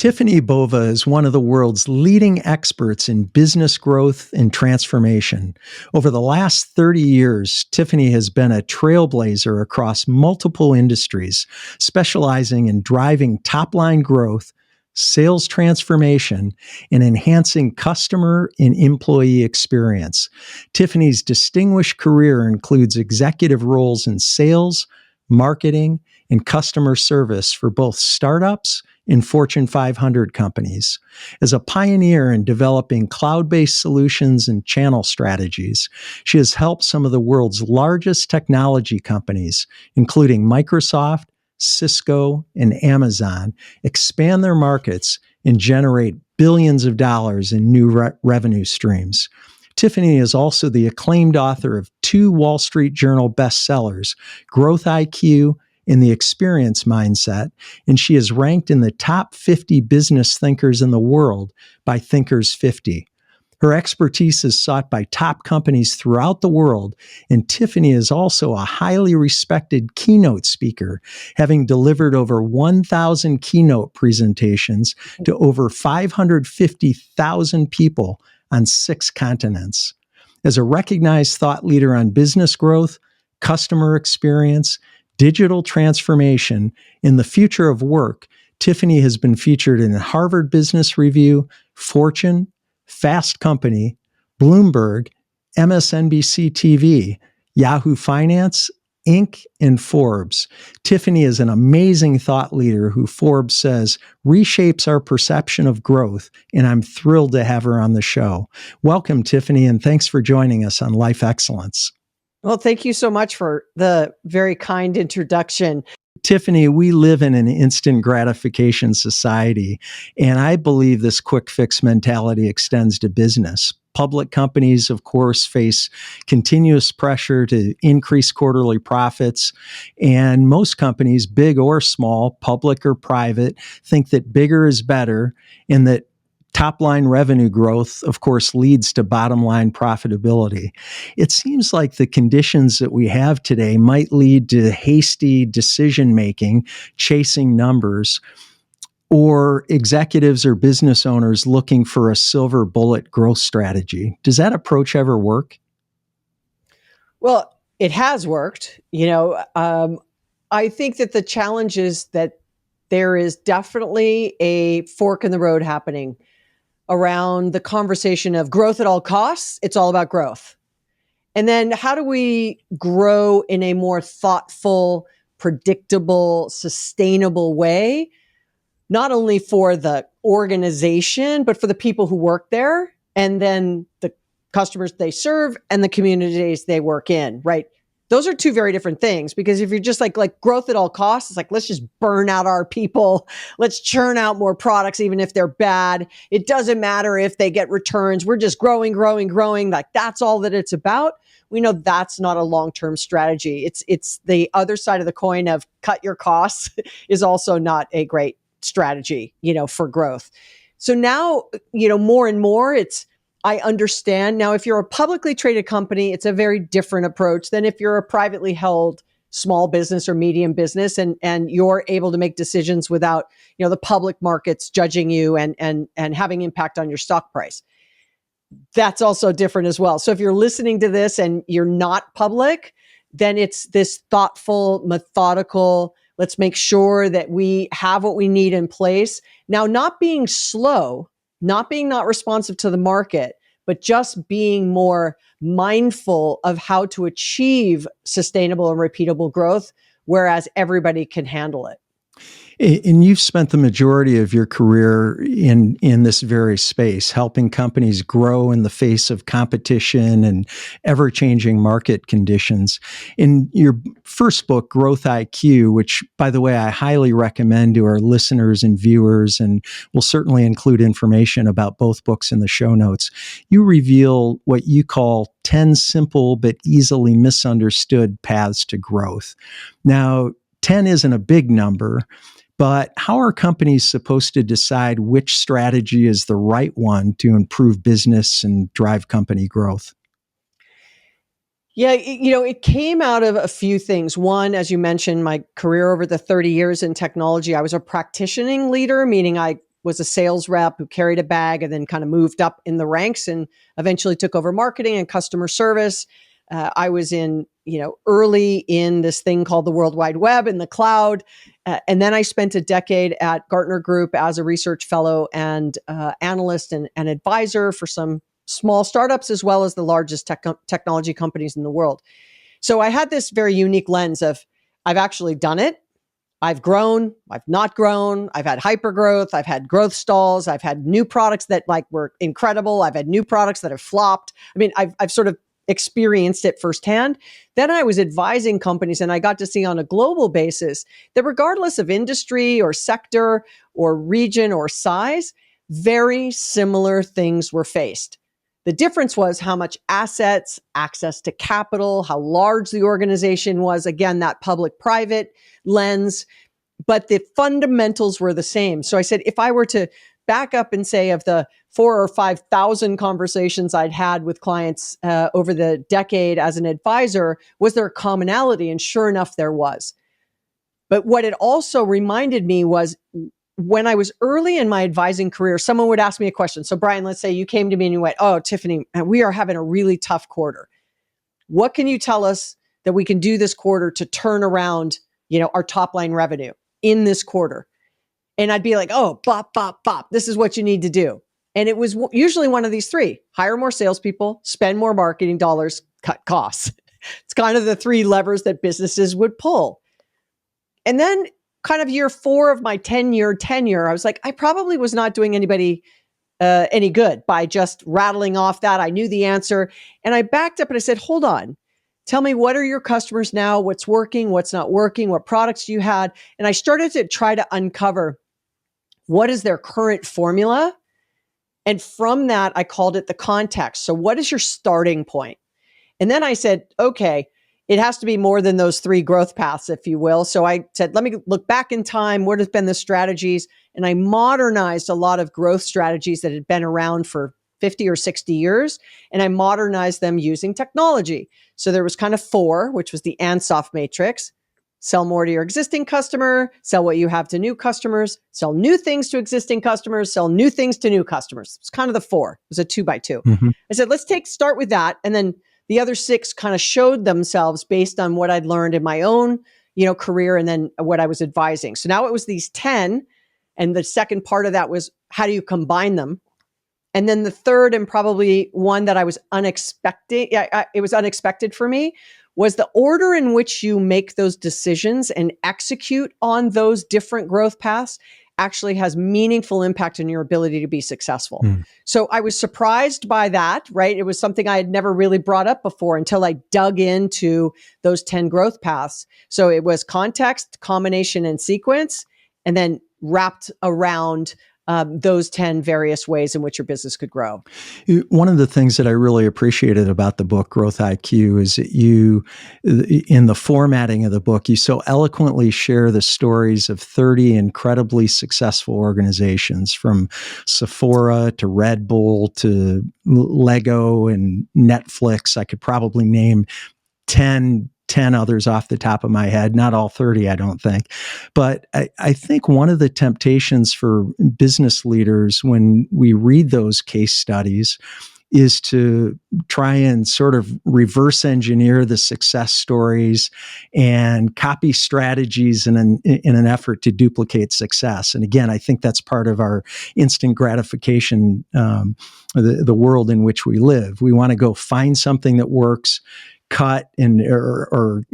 Tiffani Bova is one of the world's leading experts in business growth and transformation. Over the last 30 years, Tiffani has been a trailblazer across multiple industries, specializing in driving top-line growth, sales transformation, and enhancing customer and employee experience. Tiffani's distinguished career includes executive roles in sales, marketing, and customer service for both startups and Fortune 500 companies. As a pioneer in developing cloud-based solutions and channel strategies, she has helped some of the world's largest technology companies, including Microsoft, Cisco, and Amazon, expand their markets and generate billions of dollars in new revenue streams. Tiffani is also the acclaimed author of 2 Wall Street Journal bestsellers, GrowthIQ and The Experience Mindset, and she is ranked in the top 50 business thinkers in the world by Thinkers 50. Her expertise is sought by top companies throughout the world, and Tiffani is also a highly respected keynote speaker, having delivered over 1,000 keynote presentations to over 550,000 people on 6 continents. As a recognized thought leader on business growth, customer experience, digital transformation, and the future of work, Tiffani has been featured in Harvard Business Review, Fortune, Fast Company, Bloomberg, MSNBC TV, Yahoo Finance, Inc., and Forbes. Tiffani is an amazing thought leader who Forbes says reshapes our perception of growth, and I'm thrilled to have her on the show. Welcome, Tiffani, and thanks for joining us on Life Excellence. Well, thank you so much for the very kind introduction. Tiffani, we live in an instant gratification society, and I believe this quick fix mentality extends to business. Public companies, of course, face continuous pressure to increase quarterly profits, and most companies, big or small, public or private, think that bigger is better and that top-line revenue growth, of course, leads to bottom-line profitability. It seems like the conditions that we have today might lead to hasty decision-making, chasing numbers, or executives or business owners looking for a silver bullet growth strategy. Does that approach ever work? Well, it has worked. I think that the challenge is that there is definitely a fork in the road happening around the conversation of growth at all costs. It's all about growth. And then how do we grow in a more thoughtful, predictable, sustainable way, not only for the organization, but for the people who work there, and then the customers they serve and the communities they work in, right? Those are 2 very different things, because if you're just like growth at all costs, it's like, let's just burn out our people. Let's churn out more products, even if they're bad. It doesn't matter if they get returns. We're just growing. Like that's all that it's about. We know that's not a long-term strategy. It's the other side of the coin of cut your costs is also not a great strategy, for growth. So now, more and more I understand. Now, if you're a publicly traded company, it's a very different approach than if you're a privately held small business or medium business and you're able to make decisions without, the public markets judging you and having impact on your stock price. That's also different as well. So if you're listening to this and you're not public, then it's this thoughtful, methodical, let's make sure that we have what we need in place. Now, not being slow, not being not responsive to the market, but just being more mindful of how to achieve sustainable and repeatable growth, whereas everybody can handle it. And you've spent the majority of your career in this very space, helping companies grow in the face of competition and ever-changing market conditions. In your first book, GrowthIQ, which, by the way, I highly recommend to our listeners and viewers, and we'll certainly include information about both books in the show notes, you reveal what you call 10 simple but easily misunderstood paths to growth. Now, 10 isn't a big number, but how are companies supposed to decide which strategy is the right one to improve business and drive company growth? Yeah, it came out of a few things. One, as you mentioned, my career over the 30 years in technology, I was a practitioning leader, meaning I was a sales rep who carried a bag and then kind of moved up in the ranks and eventually took over marketing and customer service. I was in, early in this thing called the World Wide Web in the cloud. And then I spent a decade at Gartner Group as a research fellow and analyst and advisor for some small startups, as well as the largest technology companies in the world. So I had this very unique lens of, I've actually done it. I've grown, I've not grown, I've had hyper growth, I've had growth stalls, I've had new products that were incredible, I've had new products that have flopped. I mean, I've sort of experienced it firsthand. Then I was advising companies and I got to see on a global basis that regardless of industry or sector or region or size, very similar things were faced. The difference was how much assets, access to capital, how large the organization was. Again, that public-private lens, but the fundamentals were the same. So I said, if I were to back up and say of the 4,000 or 5,000 conversations I'd had with clients over the decade as an advisor, was there a commonality? And sure enough, there was. But what it also reminded me was when I was early in my advising career, someone would ask me a question. So Brian, let's say you came to me and you went, oh, Tiffani, we are having a really tough quarter. What can you tell us that we can do this quarter to turn around, our top line revenue in this quarter? And I'd be like, oh, bop, bop, bop. This is what you need to do. And it was usually one of these three: hire more salespeople, spend more marketing dollars, cut costs. It's kind of the three levers that businesses would pull. And then kind of year 4 of my 10-year tenure, I was like, I probably was not doing anybody any good by just rattling off that. I knew the answer. And I backed up and I said, hold on. Tell me, what are your customers now? What's working? What's not working? What products you had? And I started to try to uncover what is their current formula. And from that, I called it the context. So what is your starting point? And then I said, okay, it has to be more than those 3 growth paths, if you will. So I said, let me look back in time. What have been the strategies? And I modernized a lot of growth strategies that had been around for 50 or 60 years. And I modernized them using technology. So there was kind of 4, which was the Ansoff matrix: sell more to your existing customer, sell what you have to new customers, sell new things to existing customers, sell new things to new customers. It's kind of the 4. It was a 2x2. Mm-hmm. I said, let's start with that. And then the other 6 kind of showed themselves based on what I'd learned in my own, career and then what I was advising. So now it was these 10. And the second part of that was, how do you combine them? And then the third, and probably one that I was unexpected, it was unexpected for me, was the order in which you make those decisions and execute on those different growth paths actually has meaningful impact on your ability to be successful. So I was surprised by that, right? It was something I had never really brought up before until I dug into those 10 growth paths. So it was context, combination, and sequence, and then wrapped around those 10 various ways in which your business could grow. One of the things that I really appreciated about the book, GrowthIQ, is that you, in the formatting of the book, you so eloquently share the stories of 30 incredibly successful organizations, from Sephora to Red Bull to Lego and Netflix. I could probably name 10 others off the top of my head, not all 30, I don't think. But I think one of the temptations for business leaders when we read those case studies is to try and sort of reverse engineer the success stories and copy strategies in an effort to duplicate success. And again, I think that's part of our instant gratification, the world in which we live. We want to go find something that works, cut and or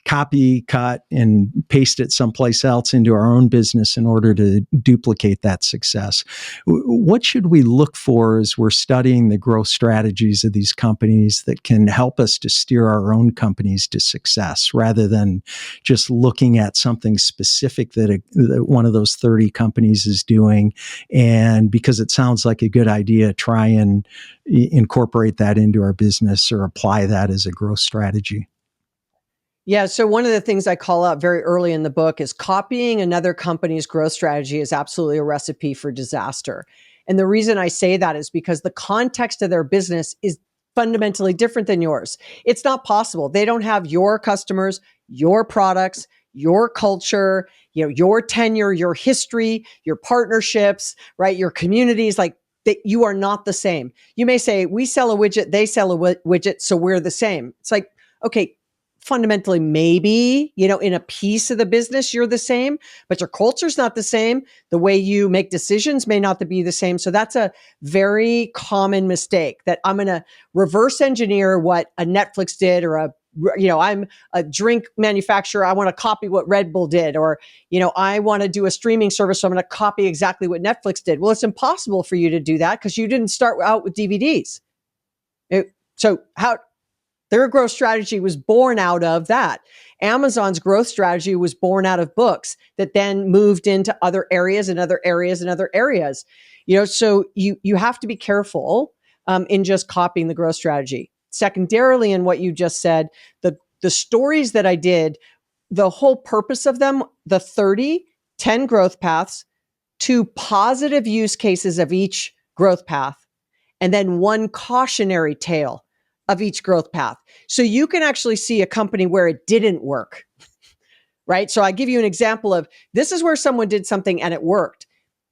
copy, cut, and paste it someplace else into our own business in order to duplicate that success. What should we look for as we're studying the growth strategies of these companies that can help us to steer our own companies to success, rather than just looking at something specific that one of those 30 companies is doing, and because it sounds like a good idea, try and incorporate that into our business or apply that as a growth strategy? Yeah. So one of the things I call out very early in the book is copying another company's growth strategy is absolutely a recipe for disaster. And the reason I say that is because the context of their business is fundamentally different than yours. It's not possible. They don't have your customers, your products, your culture, your tenure, your history, your partnerships, right? Your communities, like that you are not the same. You may say, we sell a widget, they sell a widget, so we're the same. It's like, okay, fundamentally, maybe, in a piece of the business, you're the same, but your culture's not the same. The way you make decisions may not be the same. So that's a very common mistake, that I'm going to reverse engineer what a Netflix did, or I'm a drink manufacturer, I want to copy what Red Bull did, or, I want to do a streaming service, so I'm going to copy exactly what Netflix did. Well, it's impossible for you to do that because you didn't start out with DVDs. Their growth strategy was born out of that. Amazon's growth strategy was born out of books that then moved into other areas and other areas and other areas. So you have to be careful in just copying the growth strategy. Secondarily, in what you just said, the stories that I did, the whole purpose of them, the 10 growth paths, 2 positive use cases of each growth path, and then 1 cautionary tale of each growth path. So you can actually see a company where it didn't work, right? So I give you an example of, this is where someone did something and it worked.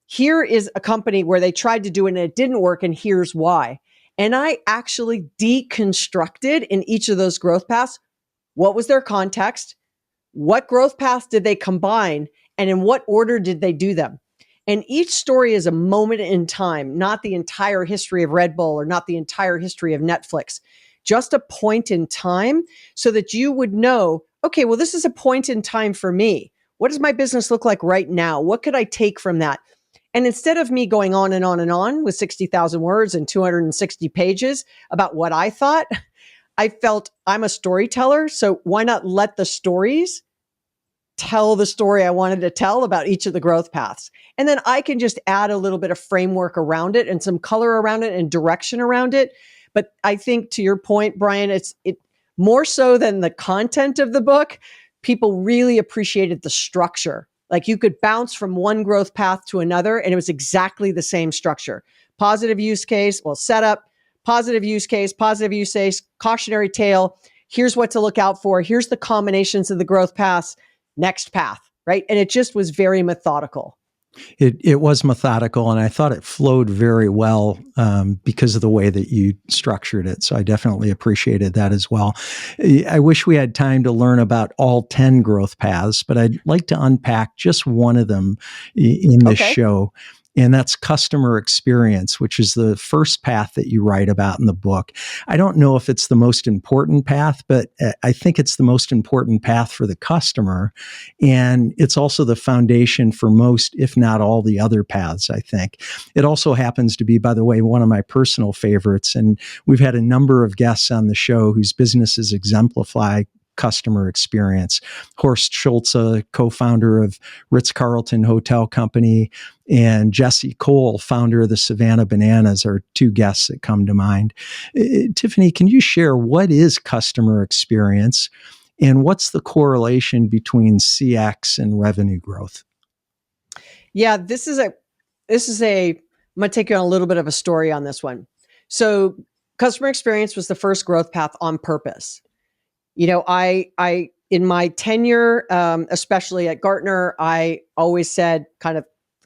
Here is a company where they tried to do it and it didn't work, and here's why. And I actually deconstructed in each of those growth paths, what was their context? What growth paths did they combine? And in what order did they do them? And each story is a moment in time, not the entire history of Red Bull or not the entire history of Netflix, just a point in time, so that you would know, okay, well, this is a point in time for me. What does my business look like right now? What could I take from that? And instead of me going on and on and on with 60,000 words and 260 pages about what I thought, I felt I'm a storyteller. So why not let the stories tell the story I wanted to tell about each of the growth paths? And then I can just add a little bit of framework around it and some color around it and direction around it. But I think, to your point, Brian, it more so than the content of the book, people really appreciated the structure. Like, you could bounce from one growth path to another, and it was exactly the same structure. Positive use case, setup, positive use case, cautionary tale. Here's what to look out for. Here's the combinations of the growth paths. Next path, right? And it just was very methodical. It was methodical, and I thought it flowed very well because of the way that you structured it. So I definitely appreciated that as well. I wish we had time to learn about all 10 growth paths, but I'd like to unpack just one of them in this show. And that's customer experience, which is the first path that you write about in the book. I don't know if it's the most important path, but I think it's the most important path for the customer. And it's also the foundation for most, if not all, the other paths, I think. It also happens to be, by the way, one of my personal favorites. And we've had a number of guests on the show whose businesses exemplify customer experience. Horst Schulze, co-founder of Ritz-Carlton Hotel Company, and Jesse Cole, founder of the Savannah Bananas, are 2 guests that come to mind. Tiffani, can you share what is customer experience and what's the correlation between CX and revenue growth? Yeah, I'm going to take you on a little bit of a story on this one. So customer experience was the first growth path on purpose. I in my tenure, especially at Gartner, I always said kind of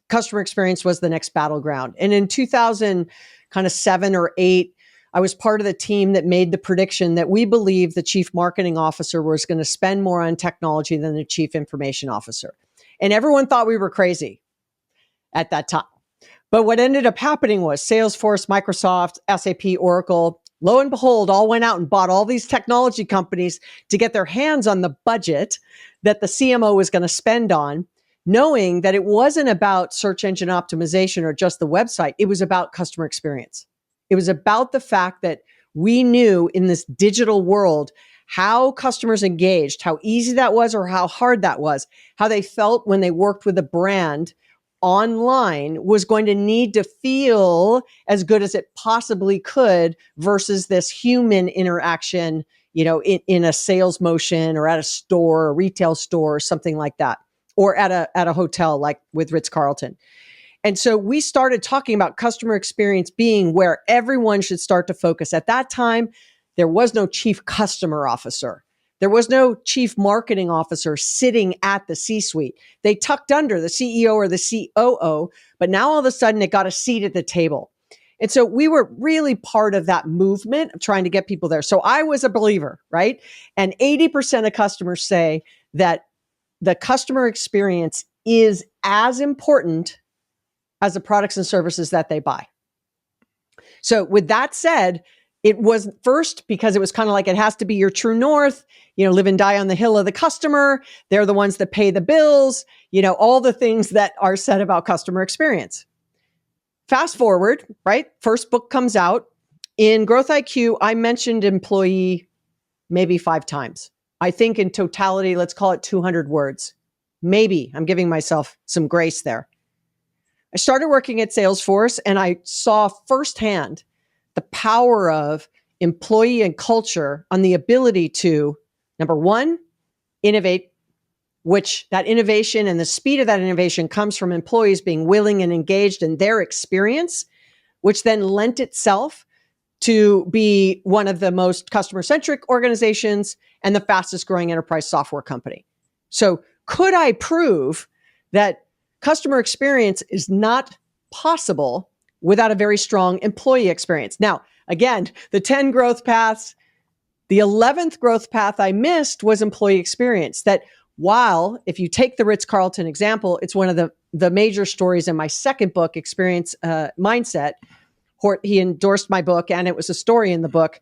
customer experience was the next battleground. And in 2007 or 8, I was part of the team that made the prediction that we believed the chief marketing officer was going to spend more on technology than the chief information officer. And everyone thought we were crazy at that time. But what ended up happening was Salesforce, Microsoft, SAP, Oracle, lo and behold, all went out and bought all these technology companies to get their hands on the budget that the CMO was going to spend on, knowing that it wasn't about search engine optimization or just the website. It was about customer experience. It was about the fact that we knew in this digital world how customers engaged, how easy that was or how hard that was, how they felt when they worked with a brand online was going to need to feel as good as it possibly could versus this human interaction, in a sales motion or at a store, a retail store, or something like that, or at a hotel like with Ritz-Carlton. And so we started talking about customer experience being where everyone should start to focus. At that time, there was no chief customer officer. There was no chief marketing officer sitting at the C-suite. They tucked under the CEO or the COO, but now all of a sudden it got a seat at the table. And so we were really part of that movement of trying to get people there. So I was a believer, right? And 80% of customers say that the customer experience is as important as the products and services that they buy. So with that said, it was first because it was kind of like it has to be your true north, live and die on the hill of the customer. They're the ones that pay the bills, all the things that are said about customer experience. Fast forward, right? First book comes out. In GrowthIQ, I mentioned employee maybe 5 times. I think in totality, let's call it 200 words. Maybe I'm giving myself some grace there. I started working at Salesforce and I saw firsthand the power of employee and culture on the ability to, number one, innovate, which that innovation and the speed of that innovation comes from employees being willing and engaged in their experience, which then lent itself to be one of the most customer-centric organizations and the fastest growing enterprise software company. So could I prove that customer experience is not possible without a very strong employee experience? Now, again, the 10 growth paths, the 11th growth path I missed was employee experience. That while, if you take the Ritz-Carlton example, it's one of the major stories in my second book, Experience Mindset. He endorsed my book and it was a story in the book.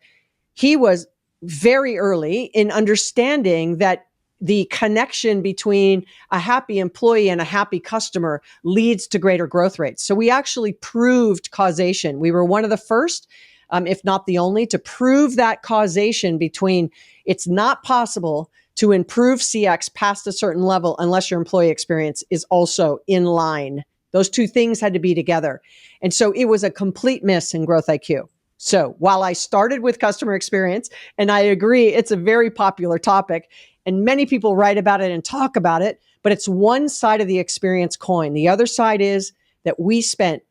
He was very early in understanding that the connection between a happy employee and a happy customer leads to greater growth rates. So we actually proved causation. We were one of the first, if not the only, to prove that causation between it's not possible to improve CX past a certain level unless your employee experience is also in line. Those two things had to be together. And so it was a complete miss in GrowthIQ. So while I started with customer experience, and I agree, it's a very popular topic, and many people write about it and talk about it, but it's one side of the experience coin. The other side is that we spent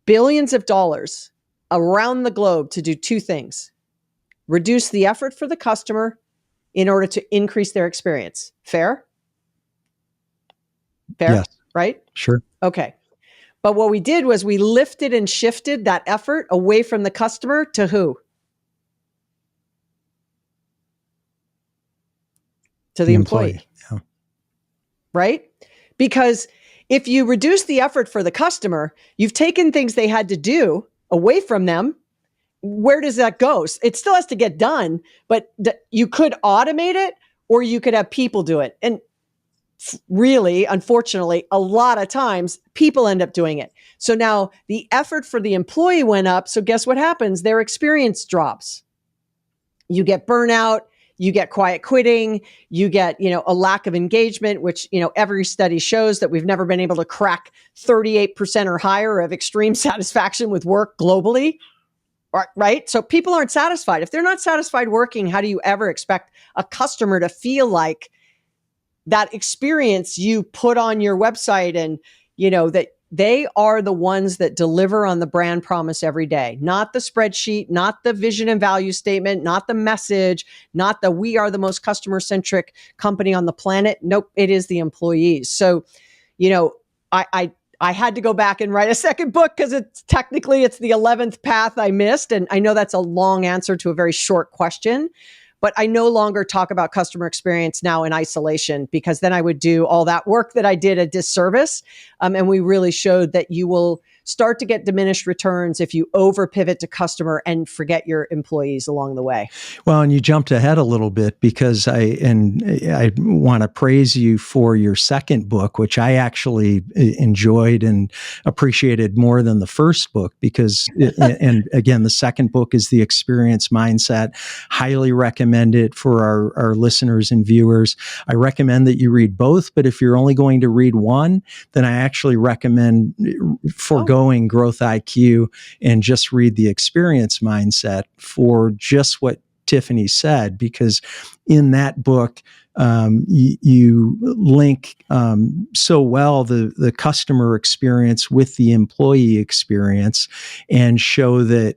billions of dollars around the globe to do two things: reduce the effort for the customer in order to increase their experience. Fair? Fair? Yes. Right? Sure. Okay. But what we did was we lifted and shifted that effort away from the customer to who? To the employee. Yeah. Right? Because if you reduce the effort for the customer, you've taken things they had to do away from them. Where does that go? It still has to get done, but you could automate it or you could have people do it. And really, unfortunately, a lot of times people end up doing it. So now the effort for the employee went up. So guess what happens? Their experience drops. You get burnout, you get quiet quitting, you get, a lack of engagement, which, every study shows that we've never been able to crack 38% or higher of extreme satisfaction with work globally. Right? So people aren't satisfied. If they're not satisfied working, how do you ever expect a customer to feel like that experience you put on your website and, that they are the ones that deliver on the brand promise every day, not the spreadsheet, not the vision and value statement, not the message, not the we are the most customer centric company on the planet. Nope. It is the employees. So, I had to go back and write a second book because it's the 11th path I missed. And I know that's a long answer to a very short question, but I no longer talk about customer experience now in isolation, because then I would do all that work that I did a disservice. And we really showed that you will start to get diminished returns if you over pivot to customer and forget your employees along the way. Well, and you jumped ahead a little bit because I want to praise you for your second book, which I actually enjoyed and appreciated more than the first book because, and again, the second book is The Experience Mindset. Highly recommend it for our listeners and viewers. I recommend that you read both, but if you're only going to read one, then I actually recommend foregoing GrowthIQ and just read The Experience Mindset for just what Tiffani said, because in that book, you link so well the customer experience with the employee experience and show that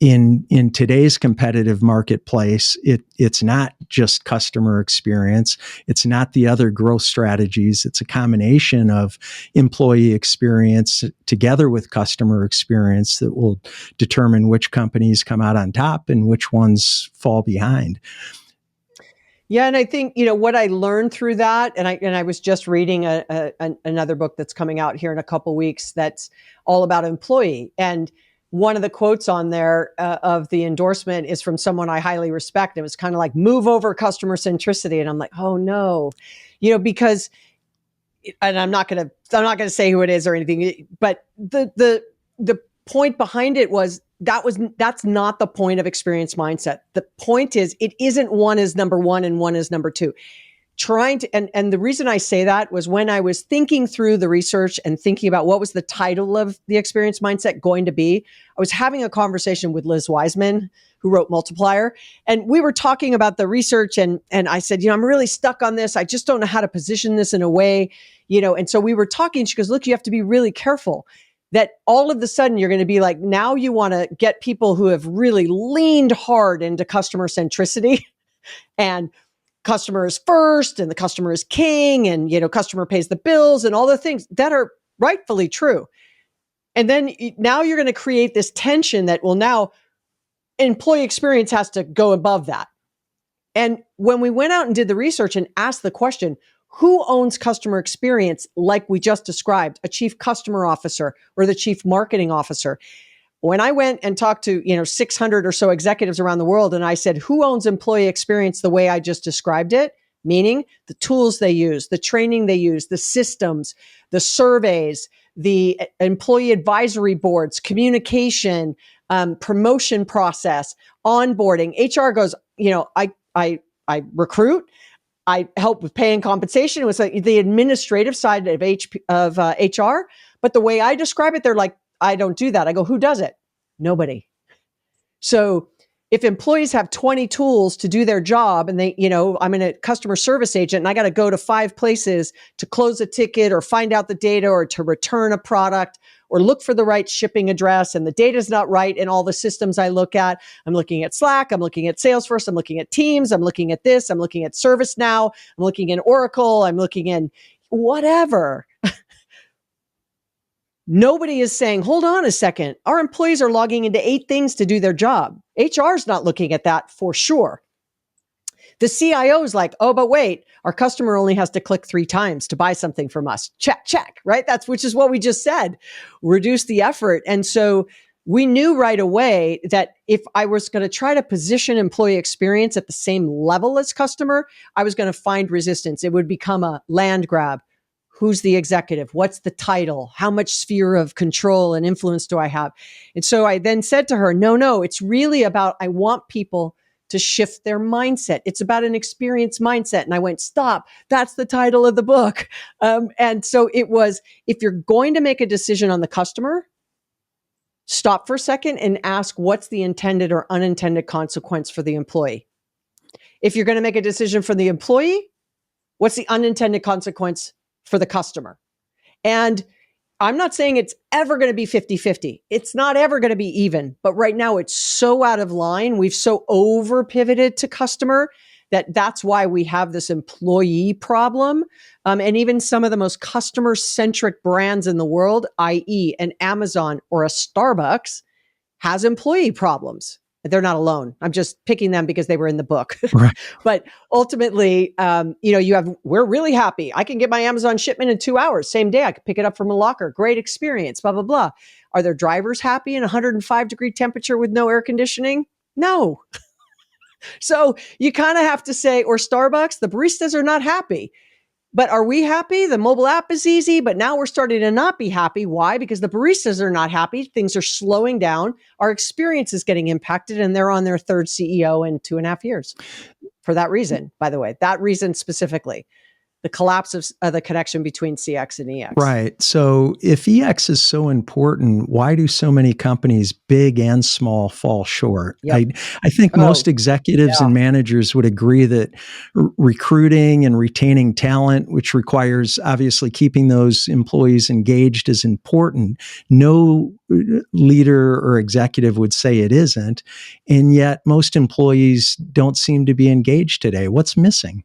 in today's competitive marketplace, it's not just customer experience. It's not the other growth strategies. It's a combination of employee experience together with customer experience that will determine which companies come out on top and which ones fall behind. Yeah, and I think, what I learned through that, and I was just reading another book that's coming out here in a couple weeks that's all about employee. And one of the quotes on there of the endorsement is from someone I highly respect. It was kind of like, move over customer centricity. And I'm like, oh no, because, and I'm not going to say who it is or anything, but the point behind it was that's not the point of experience mindset. The point is, it isn't one is number one and one is number two. And the reason I say that was when I was thinking through the research and thinking about what was the title of the experience mindset going to be, I was having a conversation with Liz Wiseman, who wrote Multiplier. And we were talking about the research and I said, I'm really stuck on this. I just don't know how to position this in a way, and so we were talking. She goes, look, you have to be really careful that all of a sudden you're going to be like, now you want to get people who have really leaned hard into customer centricity and customer is first and the customer is king and, customer pays the bills and all the things that are rightfully true. And then now you're going to create this tension that, well, now employee experience has to go above that. And when we went out and did the research and asked the question, who owns customer experience like we just described, a chief customer officer or the chief marketing officer? When I went and talked to, 600 or so executives around the world, and I said, who owns employee experience the way I just described it? Meaning the tools they use, the training they use, the systems, the surveys, the employee advisory boards, communication, promotion process, onboarding. HR goes, I recruit, I help with pay and compensation. It was like the administrative side of HR. But the way I describe it, they're like, I don't do that. I go, who does it? Nobody. So if employees have 20 tools to do their job and they, I'm a customer service agent and I got to go to 5 places to close a ticket or find out the data or to return a product or look for the right shipping address and the data's not right in all the systems I look at. I'm looking at Slack. I'm looking at Salesforce. I'm looking at Teams. I'm looking at this. I'm looking at ServiceNow. I'm looking in Oracle. I'm looking in whatever. Nobody is saying, hold on a second. Our employees are logging into 8 things to do their job. HR is not looking at that for sure. The CIO is like, oh, but wait, our customer only has to click 3 times to buy something from us. Check, right? Which is what we just said. Reduce the effort. And so we knew right away that if I was going to try to position employee experience at the same level as customer, I was going to find resistance. It would become a land grab. Who's the executive? What's the title? How much sphere of control and influence do I have? And so I then said to her, no, it's really about, I want people to shift their mindset. It's about an experience mindset. And I went, stop, that's the title of the book. And so it was, if you're going to make a decision on the customer, stop for a second and ask what's the intended or unintended consequence for the employee. If you're going to make a decision for the employee, what's the unintended consequence for the customer? And I'm not saying it's ever going to be 50-50. It's not ever going to be even. But right now it's so out of line. We've so over pivoted to customer that's why we have this employee problem. And even some of the most customer centric brands in the world, i.e. an Amazon or a Starbucks, has employee problems. They're not alone. I'm just picking them because they were in the book. Right. But ultimately, we're really happy. I can get my Amazon shipment in 2 hours. Same day, I can pick it up from a locker. Great experience, blah, blah, blah. Are their drivers happy in 105-degree temperature with no air conditioning? No. So you kind of have to say, or Starbucks, the baristas are not happy. But are we happy? The mobile app is easy, but now we're starting to not be happy. Why? Because the baristas are not happy. Things are slowing down. Our experience is getting impacted, and they're on their 3rd CEO in 2.5 years. For that reason, by the way, that reason specifically. the collapse of the connection between CX and EX. Right. So if EX is so important, why do so many companies, big and small, fall short? Yep. I think most executives and managers would agree that recruiting and retaining talent, which requires obviously keeping those employees engaged, is important. No leader or executive would say it isn't. And yet most employees don't seem to be engaged today. What's missing?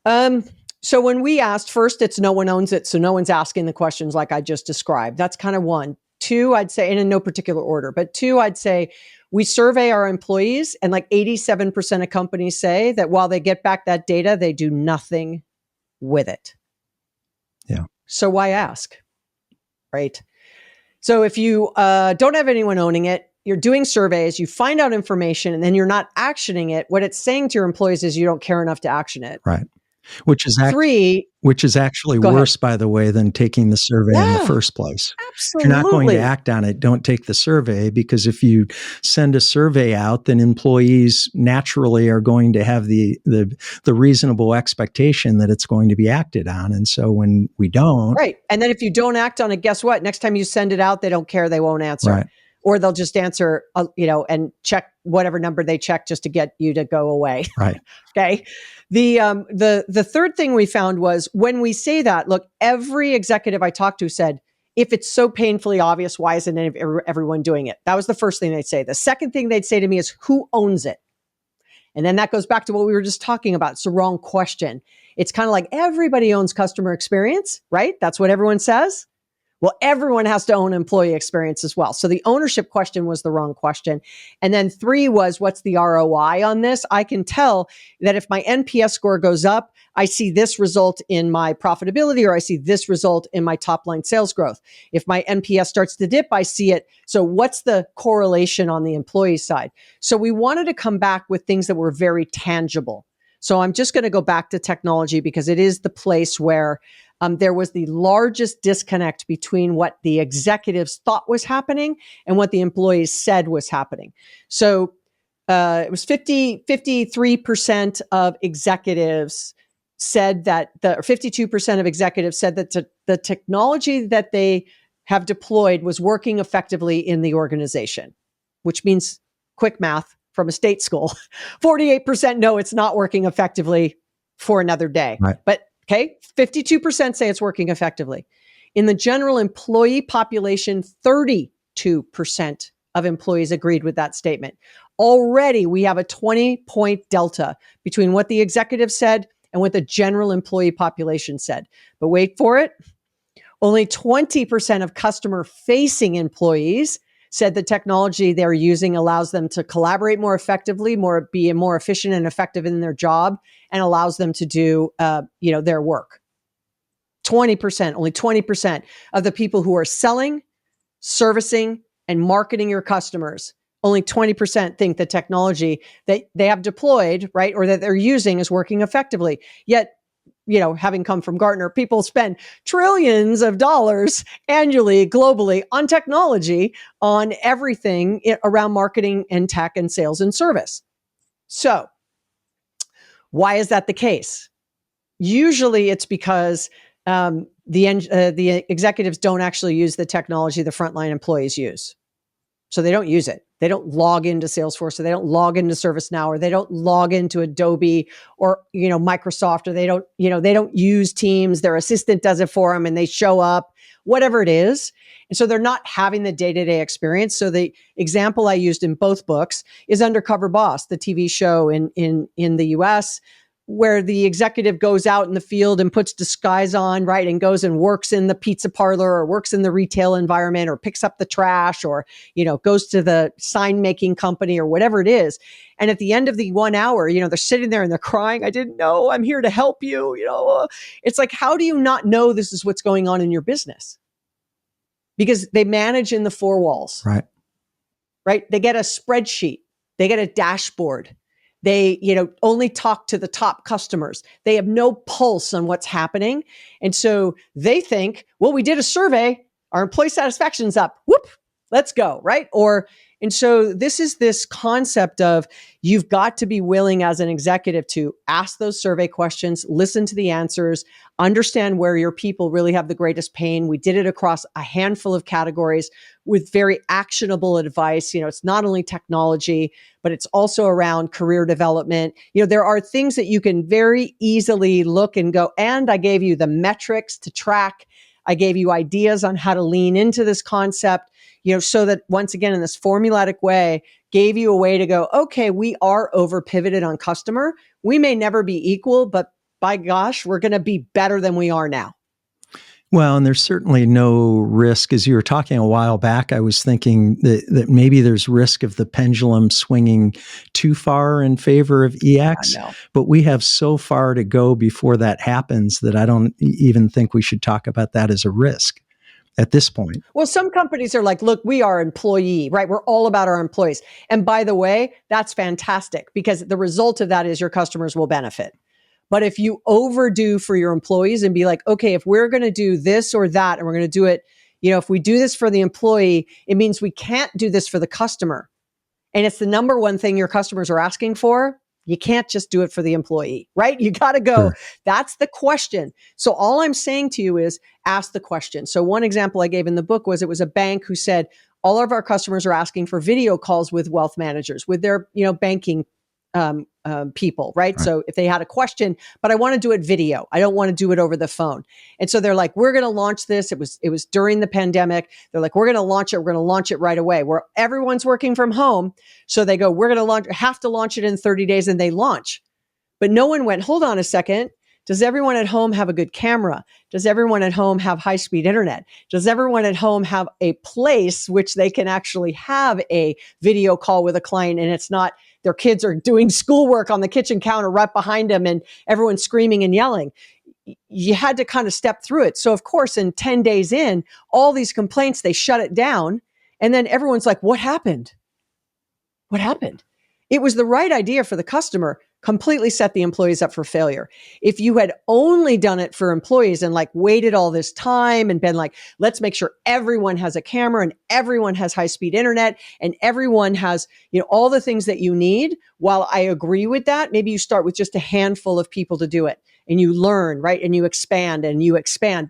So when we asked, first, it's no one owns it. So no one's asking the questions like I just described. That's kind of one. Two, I'd say, and in no particular order, but two, I'd say we survey our employees and like 87% of companies say that while they get back that data, they do nothing with it. Yeah. So why ask? Right. So if you don't have anyone owning it, you're doing surveys, you find out information, and then you're not actioning it, what it's saying to your employees is you don't care enough to action it. Right. Which is actually worse, by the way, than taking the survey in the first place. Absolutely. If you're not going to act on it, don't take the survey, because if you send a survey out, then employees naturally are going to have the reasonable expectation that it's going to be acted on. And so when we don't. Right. And then if you don't act on it, guess what? Next time you send it out, they don't care. They won't answer. Right. Or they'll just answer, and check whatever number they check just to get you to go away. Right. Okay. The third thing we found was when we say that, look, every executive I talked to said, if it's so painfully obvious, why isn't everyone doing it? That was the first thing they'd say. The second thing they'd say to me is, who owns it? And then that goes back to what we were just talking about. It's the wrong question. It's kind of like everybody owns customer experience, right? That's what everyone says. Well, everyone has to own employee experience as well. So the ownership question was the wrong question. And then 3 was, what's the ROI on this? I can tell that if my NPS score goes up, I see this result in my profitability, or I see this result in my top line sales growth. If my NPS starts to dip, I see it. So what's the correlation on the employee side? So we wanted to come back with things that were very tangible. So I'm just going to go back to technology because it is the place where there was the largest disconnect between what the executives thought was happening and what the employees said was happening. So it was 53% of executives said that, or 52% of executives said that the technology that they have deployed was working effectively in the organization, which means quick math from a state school. 48% no, it's not working effectively for another day. Right. But okay, 52% say it's working effectively. In the general employee population, 32% of employees agreed with that statement. Already, we have a 20-point delta between what the executive said and what the general employee population said. But wait for it. Only 20% of customer-facing employees said the technology they're using allows them to collaborate more effectively, be more efficient and effective in their job, and allows them to do, their work. 20%, only 20% of the people who are selling, servicing, and marketing your customers, only 20% think the technology that they have deployed, right, or that they're using is working effectively. Yet, having come from Gartner, people spend trillions of dollars annually, globally, on technology, on everything around marketing and tech and sales and service. So, why is that the case? Usually it's because the executives don't actually use the technology the frontline employees use. So they don't use it. They don't log into Salesforce, or they don't log into ServiceNow, or they don't log into Adobe or, Microsoft, or they don't use Teams. Their assistant does it for them and they show up, whatever it is. And so they're not having the day-to-day experience. So the example I used in both books is Undercover Boss, the TV show in the US, where the executive goes out in the field and puts disguise on, right? And goes and works in the pizza parlor, or works in the retail environment, or picks up the trash, or, goes to the sign making company, or whatever it is. And at the end of the 1 hour, they're sitting there and they're crying. I didn't know. I'm here to help you. It's like, how do you not know this is what's going on in your business? Because they manage in the 4 walls, right? They get a spreadsheet. They get a dashboard. They, only talk to the top customers. They have no pulse on what's happening. And so they think, well, we did a survey. Our employee satisfaction's up. Whoop, let's go, right? Or And so this is this concept of you've got to be willing as an executive to ask those survey questions, listen to the answers, understand where your people really have the greatest pain. We did it across a handful of categories with very actionable advice. It's not only technology, but it's also around career development. There are things that you can very easily look and go, and I gave you the metrics to track. I gave you ideas on how to lean into this concept, so that once again, in this formulatic way, gave you a way to go, okay, we are over pivoted on customer. We may never be equal, but by gosh, we're going to be better than we are now. Well, and there's certainly no risk. As you were talking a while back, I was thinking that maybe there's risk of the pendulum swinging too far in favor of EX, but we have so far to go before that happens that I don't even think we should talk about that as a risk at this point. Well, some companies are like, look, we are employee, right? We're all about our employees. And by the way, that's fantastic because the result of that is your customers will benefit. But if you overdo for your employees and be like, okay, if we're going to do this or that, and we're going to do it, if we do this for the employee, it means we can't do this for the customer. And it's the number one thing your customers are asking for. You can't just do it for the employee, right? You got to go. Sure. That's the question. So all I'm saying to you is ask the question. So one example I gave in the book was it was a bank who said, all of our customers are asking for video calls with wealth managers, with their, banking people, right? So if they had a question, but I want to do it video. I don't want to do it over the phone. And so they're like, we're going to launch this. It was during the pandemic. They're like, we're going to launch it. We're going to launch it right away. Where everyone's working from home. So they go, we're going to have to launch it in 30 days, and they launch. But no one went, hold on a second. Does everyone at home have a good camera? Does everyone at home have high-speed internet? Does everyone at home have a place which they can actually have a video call with a client, and it's not their kids are doing schoolwork on the kitchen counter right behind them and everyone's screaming and yelling? You had to kind of step through it. So of course, in 10 days in, all these complaints, they shut it down. And then everyone's like, what happened? What happened? It was the right idea for the customer, completely set the employees up for failure. If you had only done it for employees and like waited all this time and been like, let's make sure everyone has a camera and everyone has high-speed internet and everyone has, all the things that you need. While I agree with that, maybe you start with just a handful of people to do it and you learn, right? And you expand.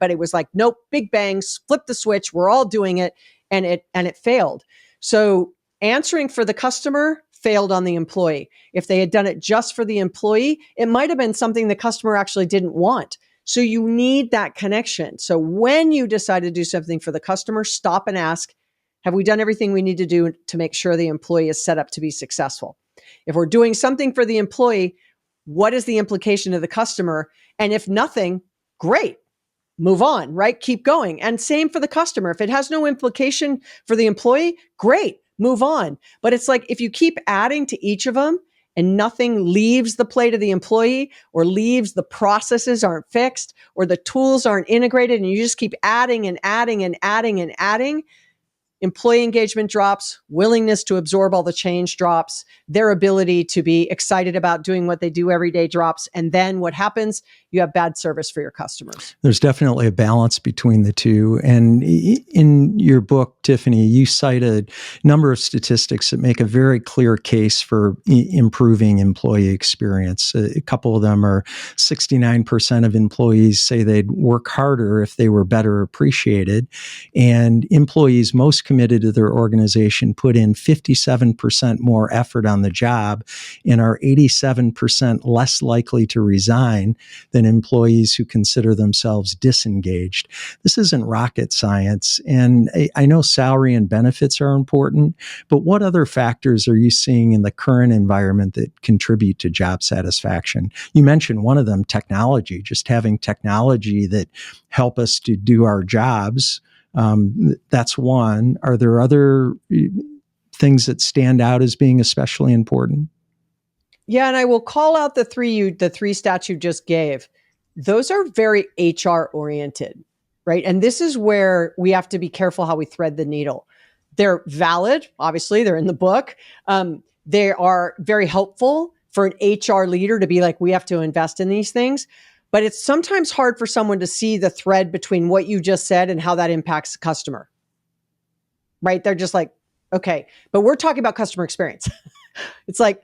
But it was like, nope, big bangs, flip the switch. We're all doing it. And it failed. So answering for the customer failed on the employee. If they had done it just for the employee, it might have been something the customer actually didn't want. So you need that connection. So when you decide to do something for the customer, stop and ask, have we done everything we need to do to make sure the employee is set up to be successful? If we're doing something for the employee, what is the implication to the customer? And if nothing, great. Move on, right? Keep going. And same for the customer. If it has no implication for the employee, great. Move on. But it's like if you keep adding to each of them and nothing leaves the plate of the employee or leaves the processes aren't fixed or the tools aren't integrated and you just keep adding and adding and adding and adding, employee engagement drops, willingness to absorb all the change drops, their ability to be excited about doing what they do every day drops. And then what happens? You have bad service for your customers. There's definitely a balance between the two. And in your book, Tiffani, you cite a number of statistics that make a very clear case for improving employee experience. A couple of them are 69% of employees say they'd work harder if they were better appreciated. And employees most committed to their organization put in 57% more effort on the job and are 87% less likely to resign than employees who consider themselves disengaged. This isn't rocket science. And I know salary and benefits are important, but what other factors are you seeing in the current environment that contribute to job satisfaction? You mentioned one of them, technology, just having technology that help us to do our jobs. That's one. Are there other things that stand out as being especially important? Yeah, and I will call out the three stats you just gave. Those are very HR oriented, right? And this is where we have to be careful how we thread the needle. They're valid, obviously, they're in the book. They are very helpful for an HR leader to be like, we have to invest in these things. But it's sometimes hard for someone to see the thread between what you just said and how that impacts the customer, right? They're just like, Okay. But we're talking about customer experience. It's like,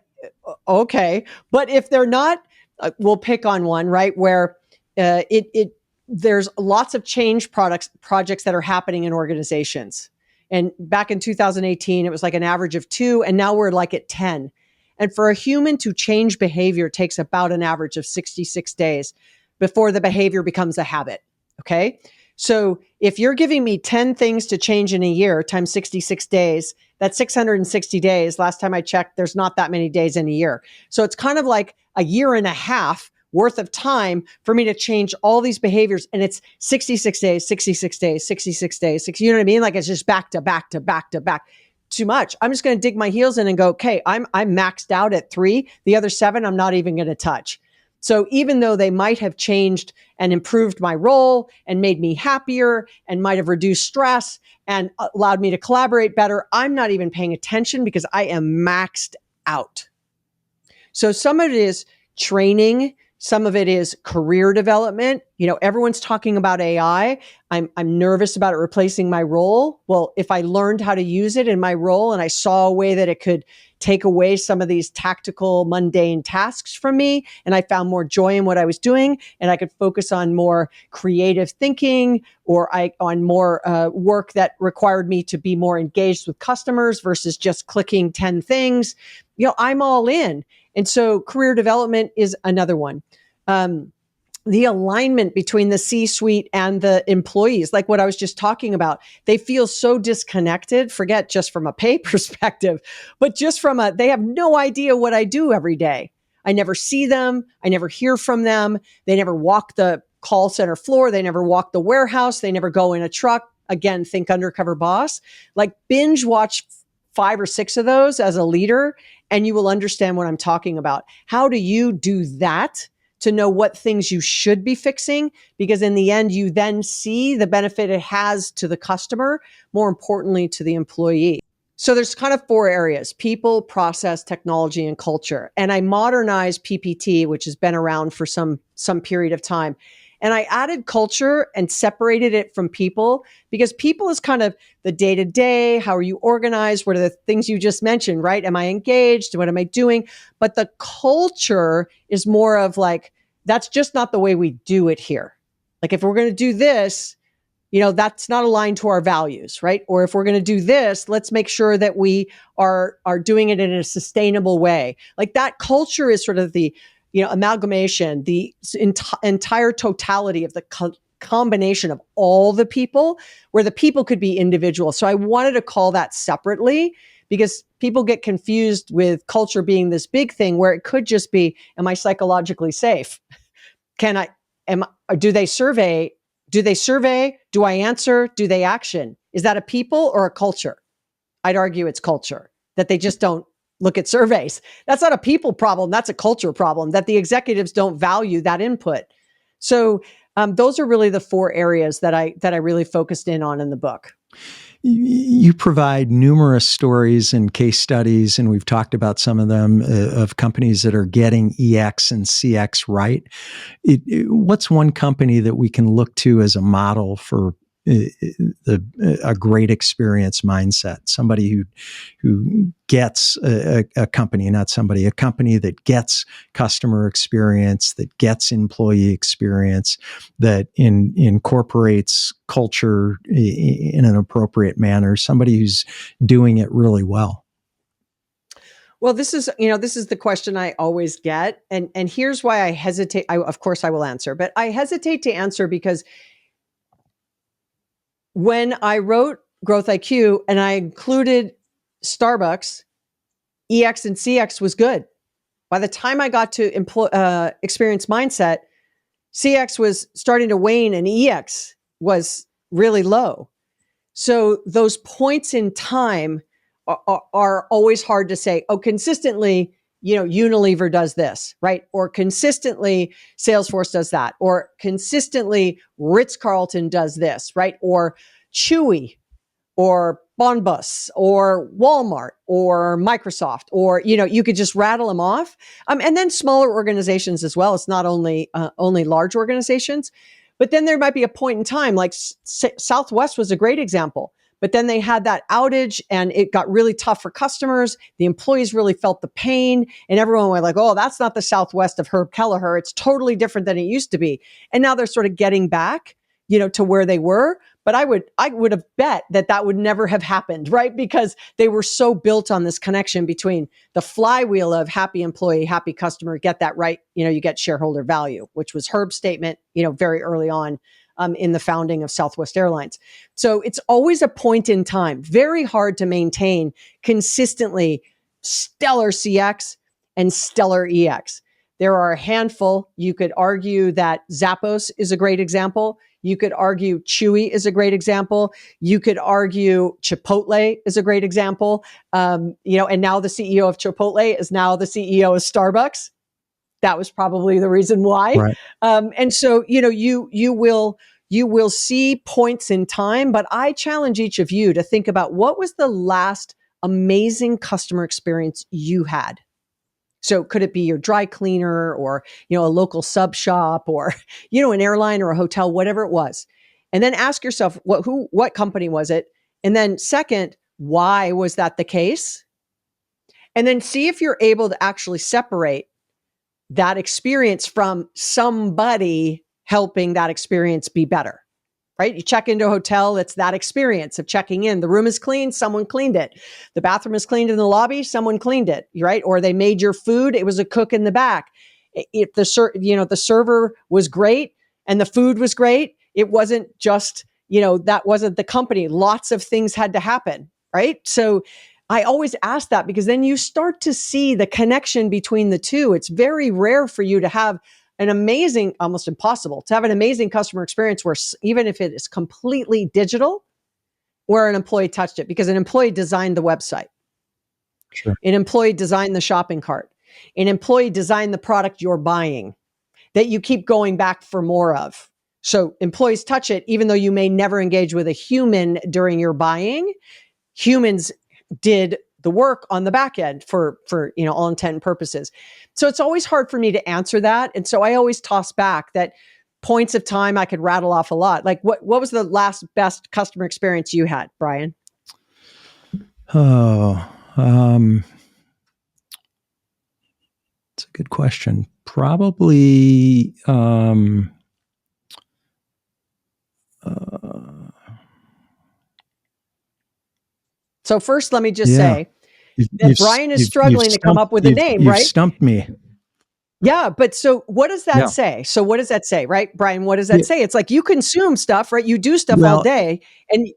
okay. But if they're not, we'll pick on one, right? Where there's lots of change projects that are happening in organizations. And back in 2018, it was like an average of 2, and now we're like at 10. And for a human to change behavior takes about an average of 66 days before the behavior becomes a habit. Okay. So if you're giving me 10 things to change in a year times 66 days, that's 660 days. Last time I checked, there's not that many days in a year. So it's kind of like a year and a half worth of time for me to change all these behaviors. And it's 66 days, 66 days, 66 days, you know what I mean? Like it's just back to back to back to back. Too much. I'm just going to dig my heels in and go, okay, I'm maxed out at 3. The other 7, I'm not even going to touch. So even though they might have changed and improved my role and made me happier and might have reduced stress and allowed me to collaborate better, I'm not even paying attention because I am maxed out. So some of it is training. Some of it is career development. You know, everyone's talking about AI. I'm nervous about it replacing my role. Well, if I learned how to use it in my role and I saw a way that it could take away some of these tactical, mundane tasks from me, and I found more joy in what I was doing, and I could focus on more creative thinking or on more work that required me to be more engaged with customers versus just clicking 10 things, you know, I'm all in. And so career development is another one. The alignment between the C-suite and the employees, like what I was just talking about, they feel so disconnected, forget just from a pay perspective, but just from they have no idea what I do every day. I never see them. I never hear from them. They never walk the call center floor. They never walk the warehouse. They never go in a truck. Again, think Undercover Boss. Like binge watch 5 or 6 of those as a leader, and you will understand what I'm talking about. How do you do that to know what things you should be fixing? Because in the end, you then see the benefit it has to the customer, more importantly, to the employee. So there's kind of 4 areas: people, process, technology, and culture. And I modernized PPT, which has been around for some period of time. And I added culture and separated it from people, because people is kind of the day-to-day. How are you organized? What are the things you just mentioned, right? Am I engaged? What am I doing? But the culture is more of like, that's just not the way we do it here. Like if we're going to do this, you know, that's not aligned to our values, right? Or if we're going to do this, let's make sure that we are doing it in a sustainable way. Like that culture is sort of the, you know, amalgamation, the entire totality of the combination of all the people, where the people could be individual. So I wanted to call that separately, because people get confused with culture being this big thing where it could just be, am I psychologically safe? Do they survey? Do I answer? Do they action? Is that a people or a culture? I'd argue it's culture, that they just don't look at surveys. That's not a people problem. That's a culture problem, that the executives don't value that input. So those are really the 4 areas that I really focused in on in the book. You provide numerous stories and case studies, and we've talked about some of them, of companies that are getting EX and CX right. What's one company that we can look to as a model for a great experience mindset? Somebody who gets a company that gets customer experience, that gets employee experience, that incorporates culture in an appropriate manner, somebody who's doing it really well. Well, this is the question I always get. And here's why I hesitate. Of course I will answer, but I hesitate to answer because when I wrote GrowthIQ and I included Starbucks, EX and CX was good. By the time I got to experience mindset, CX was starting to wane and EX was really low. So those points in time are always hard to say, oh, consistently, you know, Unilever does this, right? Or consistently Salesforce does that, or consistently Ritz-Carlton does this, right? Or Chewy, or Bonbus, or Walmart, or Microsoft, or, you know, you could just rattle them off. And then smaller organizations as well. It's not only large organizations, but then there might be a point in time, like Southwest was a great example. But then they had that outage and it got really tough for customers. The employees really felt the pain and everyone was like, oh, that's not the Southwest of Herb Kelleher. It's totally different than it used to be. And now they're sort of getting back, to where they were. But I would have bet that would never have happened, right? Because they were so built on this connection between the flywheel of happy employee, happy customer, get that right. You get shareholder value, which was Herb's statement, very early on in the founding of Southwest Airlines. So it's always a point in time, very hard to maintain consistently stellar CX and stellar EX. There are a handful. You could argue that Zappos is a great example. You could argue Chewy is a great example. You could argue Chipotle is a great example. And now the CEO of Chipotle is now the CEO of Starbucks. That was probably the reason why. Right. And so, you will see points in time, but I challenge each of you to think about what was the last amazing customer experience you had. So could it be your dry cleaner or, a local sub shop or, an airline or a hotel, whatever it was. And then ask yourself, what company was it? And then second, why was that the case? And then see if you're able to actually separate that experience from somebody helping that experience be better. Right? You check into a hotel, it's that experience of checking in. The room is clean, someone cleaned it. The bathroom is cleaned in the lobby, someone cleaned it, right? Or they made your food, it was a cook in the back. If the server was great and the food was great, it wasn't just, that wasn't the company. Lots of things had to happen, right? So I always ask that because then you start to see the connection between the two. It's very rare for you to have an amazing, almost impossible to have an amazing customer experience where even if it is completely digital, where an employee touched it, because an employee designed the website. Sure. An employee designed the shopping cart. An employee designed the product you're buying that you keep going back for more of. So employees touch it, even though you may never engage with a human during your buying. Humans did the work on the back end for all intent and purposes. So it's always hard for me to answer that. And so I always toss back that points of time I could rattle off a lot. Like what was the last best customer experience you had, Brian? Oh, it's a good question. Probably, so first, let me just say that Brian is struggling to come up with a name, right? You've stumped me. Yeah, but so what does that say? So what does that say, right, Brian? What does that say? It's like you consume stuff, right? You do stuff all day, and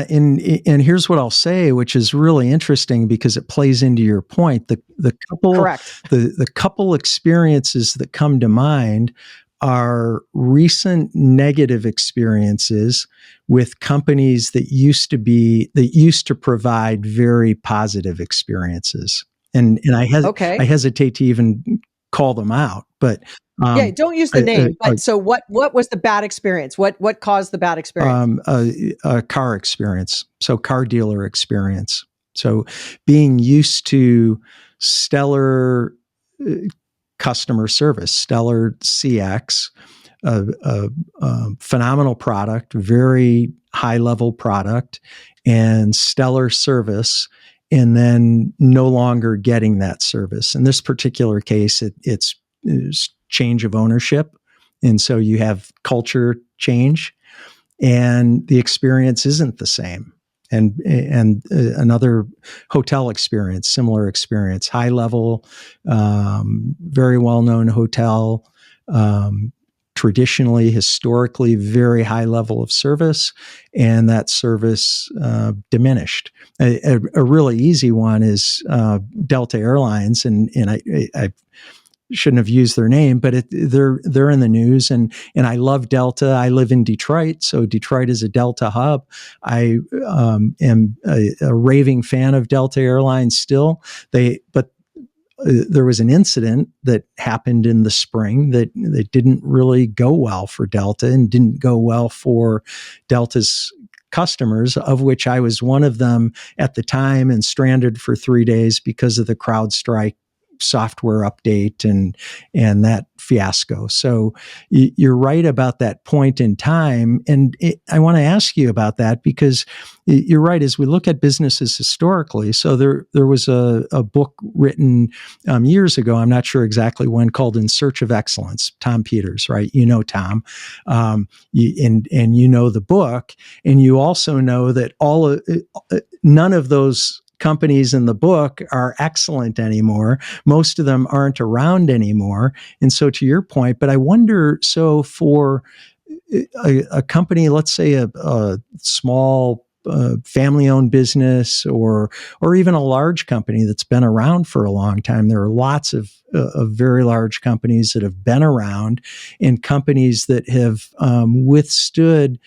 and here's what I'll say, which is really interesting because it plays into your point. The couple, correct. The couple experiences that come to mind are recent negative experiences with companies that used to provide very positive experices. And I hesitate to even call them out, but don't use the name. But so what was the bad experience? What caused the bad experience? A car experience. So car dealer experience. So being used to stellar customer service, stellar CX, phenomenal product, very high level product, and stellar service, and then no longer getting that service. In this particular case, it's change of ownership. And so you have culture change and the experience isn't the same. And another hotel experience, similar experience, high level, very well-known hotel, traditionally, historically, very high level of service, and that service diminished. A really easy one is Delta Airlines, and I shouldn't have used their name, but they're in the news, and I love Delta. I live in Detroit, so Detroit is a Delta hub. I am a raving fan of Delta Airlines still. But there was an incident that happened in the spring that didn't really go well for Delta and didn't go well for Delta's customers, of which I was one of them at the time and stranded for 3 days because of the CrowdStrike software update, and that fiasco. So you're right about that point in time. And I want to ask you about that because you're right. As we look at businesses historically, so there was a book written years ago, I'm not sure exactly when, called In Search of Excellence, Tom Peters, right? You know Tom, and you know the book, and you also know that none of those companies in the book are excellent anymore. Most of them aren't around anymore. And so to your point, but I wonder, so for a company, let's say a small family-owned business, or even a large company that's been around for a long time. There are lots of very large companies that have been around, and companies that have withstood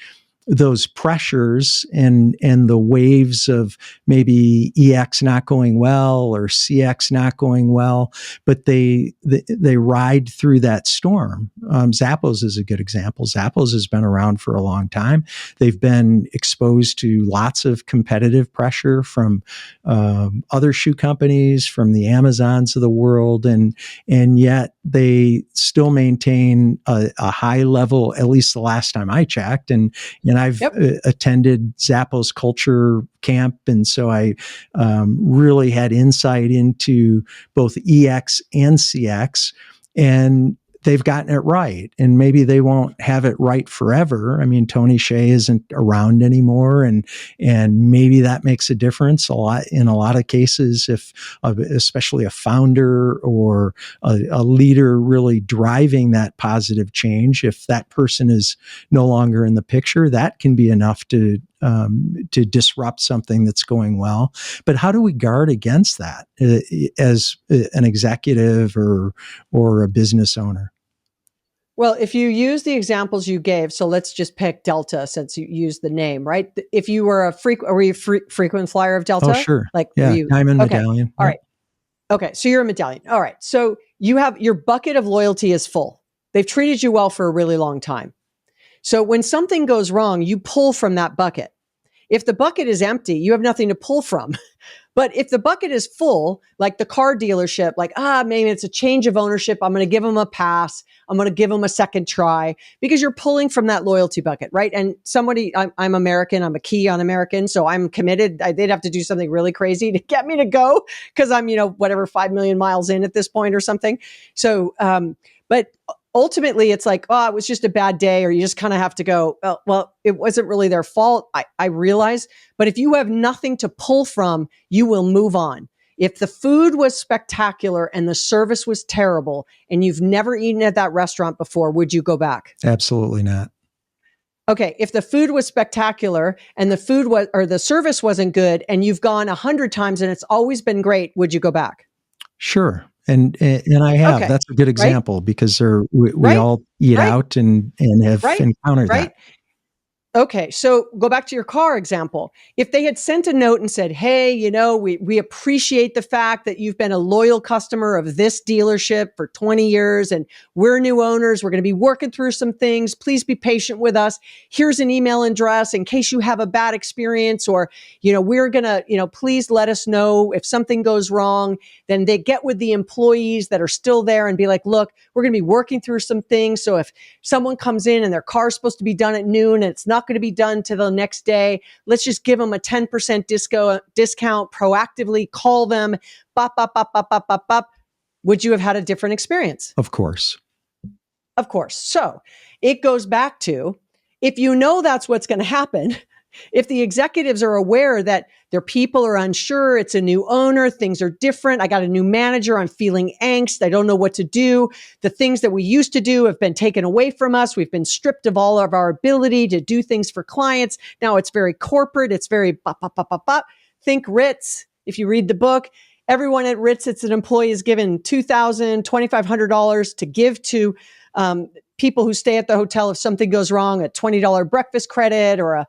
those pressures and the waves of maybe EX not going well or CX not going well, but they ride through that storm. Zappos is a good example. Zappos has been around for a long time. They've been exposed to lots of competitive pressure from other shoe companies, from the Amazons of the world, and yet they still maintain a high level, at least the last time I checked. And I've attended Zappos Culture Camp, and so I really had insight into both EX and CX, and they've gotten it right. And maybe they won't have it right forever. I mean, Tony Hsieh isn't around anymore, and maybe that makes a difference in a lot of cases, if especially a founder or a leader really driving that positive change. If that person is no longer in the picture, that can be enough to disrupt something that's going well. But how do we guard against that as an executive or a business owner? Well, if you use the examples you gave, so let's just pick Delta since you used the name, right? If you were were you a frequent flyer of Delta? Oh, sure. Like, yeah, were you? Diamond Okay. Medallion. All right. Okay. So you're a medallion. All right. So you have your bucket of loyalty is full. They've treated you well for a really long time. So when something goes wrong, you pull from that bucket. If the bucket is empty, you have nothing to pull from. But if the bucket is full, like the car dealership, like, maybe it's a change of ownership, I'm going to give them a pass. I'm going to give them a second try, because you're pulling from that loyalty bucket, right? And I'm American, I'm a key on American, so I'm committed. They'd have to do something really crazy to get me to go, because I'm, whatever, 5 million miles in at this point or something. So, but ultimately it's like, it was just a bad day, or you just kind of have to go, well, it wasn't really their fault. I realize, but if you have nothing to pull from, you will move on. If the food was spectacular and the service was terrible and you've never eaten at that restaurant before, would you go back? Absolutely not. Okay. If the food was spectacular and the service wasn't good and you've gone 100 times and it's always been great, would you go back? Sure. And I have. Okay. That's a good example, Right? because we Right? all eat Right? out and have Right? encountered Right? that. Okay, so go back to your car example. If they had sent a note and said, hey, we appreciate the fact that you've been a loyal customer of this dealership for 20 years and we're new owners, we're going to be working through some things. Please be patient with us. Here's an email address in case you have a bad experience, or, we're going to, please let us know if something goes wrong. Then they get with the employees that are still there and be like, look, we're going to be working through some things. So if someone comes in and their car's supposed to be done at noon and it's not going to be done till the next day, let's just give them a 10% discount, proactively call them, bop, bop, bop, bop, bop, bop, bop. Would you have had a different experience? Of course. Of course. So it goes back to, if you know that's what's going to happen, if the executives are aware that their people are unsure, it's a new owner, things are different, I got a new manager, I'm feeling angst, I don't know what to do, the things that we used to do have been taken away from us, we've been stripped of all of our ability to do things for clients, now it's very corporate, it's very bop, bop, bop, bop, bop. Think Ritz. If you read the book, everyone at Ritz, it's an employee is given $2,000, $2,500 to give to people who stay at the hotel if something goes wrong, a $20 breakfast credit, or a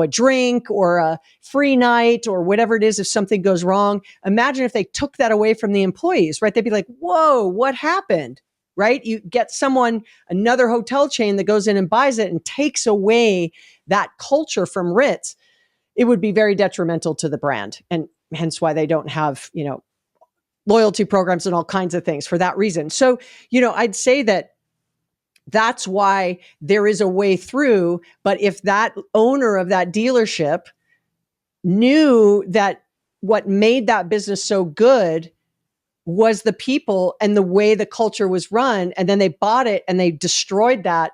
drink, or a free night, or whatever it is if something goes wrong. Imagine if they took that away from the employees, right? They'd be like, whoa, what happened? Right? You get another hotel chain that goes in and buys it and takes away that culture from Ritz. It would be very detrimental to the brand, and hence why they don't have, loyalty programs and all kinds of things for that reason. So, I'd say that that's why there is a way through. But if that owner of that dealership knew that what made that business so good was the people and the way the culture was run, and then they bought it and they destroyed that,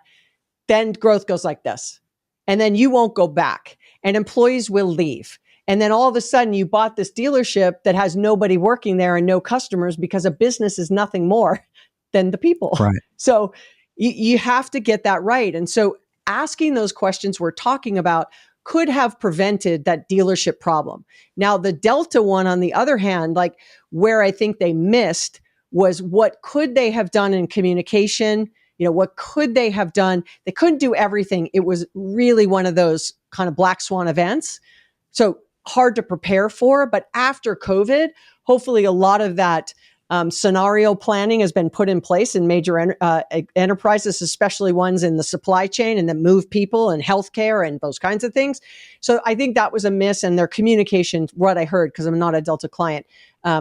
then growth goes like this. And then you won't go back and employees will leave. And then all of a sudden you bought this dealership that has nobody working there and no customers, because a business is nothing more than the people. Right. So you have to get that right. And so asking those questions we're talking about could have prevented that dealership problem. Now, the Delta one, on the other hand, like where I think they missed was what could they have done in communication? What could they have done? They couldn't do everything. It was really one of those kind of black swan events. So hard to prepare for. But after COVID, hopefully a lot of that scenario planning has been put in place in major enterprises, especially ones in the supply chain and that move people and healthcare and those kinds of things. So I think that was a miss, and their communication, what I heard, because I'm not a Delta client,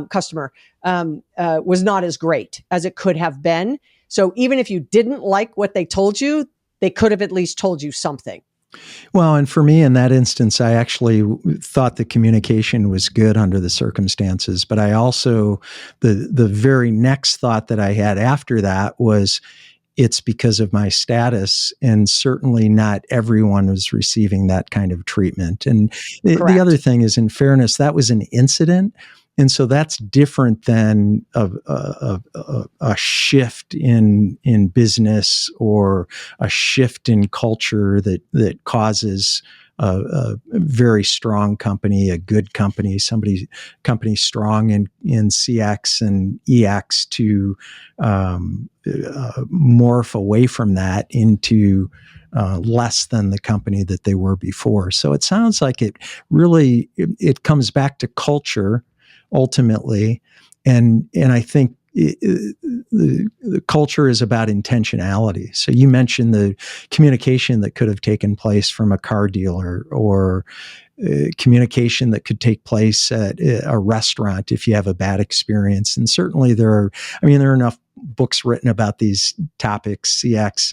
customer, was not as great as it could have been. So even if you didn't like what they told you, they could have at least told you something. Well, and for me in that instance, I actually thought the communication was good under the circumstances. But I also, the very next thought that I had after that was, it's because of my status, and certainly not everyone was receiving that kind of treatment. And the other thing is, in fairness, that was an incident. And so that's different than a shift in business or a shift in culture that causes a very strong company, a good company, company strong in CX and EX to morph away from that into less than the company that they were before. So it sounds like it really comes back to culture ultimately, and I think the culture is about intentionality. So you mentioned the communication that could have taken place from a car dealer, or communication that could take place at a restaurant if you have a bad experience. And certainly there are enough books written about these topics, CX